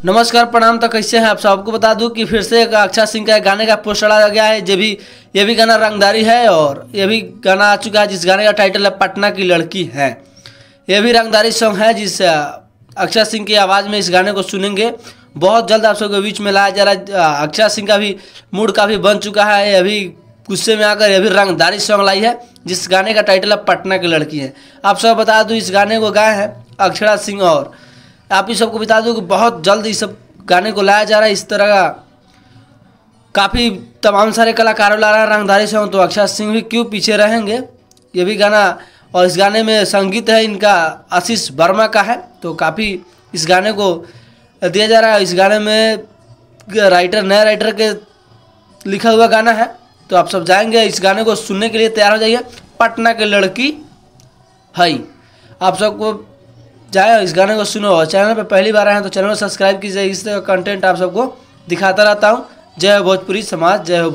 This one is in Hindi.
नमस्कार प्रणाम। तो कैसे हैं आप सबको बता दूं कि फिर से एक अक्षय सिंह का गाने का पोस्टर आ गया है। ये भी गाना रंगदारी है और ये भी गाना आ चुका है जिस गाने का टाइटल है पटना की लड़की है। ये भी रंगदारी सॉन्ग है जिस अक्षय सिंह की आवाज़ में इस गाने को सुनेंगे। बहुत जल्द आप सबके बीच में लाया जा रहा है। अक्षय सिंह का भी मूड काफ़ी बन चुका है। अभी गुस्से में आकर ये भी रंगदारी सॉन्ग लाई है जिस गाने का टाइटल है पटना की लड़की है। आप सब बता दूं इस गाने को गाए हैं अक्षय सिंह और आप ही सबको बता दूं कि बहुत जल्द इस सब गाने को लाया जा रहा है। इस तरह का काफ़ी तमाम सारे कलाकारों ला रहा है रंगदारी सॉन्ग, तो अक्षय सिंह भी क्यों पीछे रहेंगे। ये भी गाना और इस गाने में संगीत है इनका आशीष वर्मा का है, तो काफ़ी इस गाने को दिया जा रहा है। इस गाने में नए राइटर के लिखा हुआ गाना है, तो आप सब जाएंगे इस गाने को सुनने के लिए तैयार हो जाइए। पटना की लड़की है, आप सबको जाए इस गाने को सुनो। और चैनल पे पहली बार आए हैं तो चैनल को सब्सक्राइब कीजिए। इस तरह का कंटेंट आप सबको दिखाता रहता हूँ। जय हो भोजपुरी समाज, जय हो।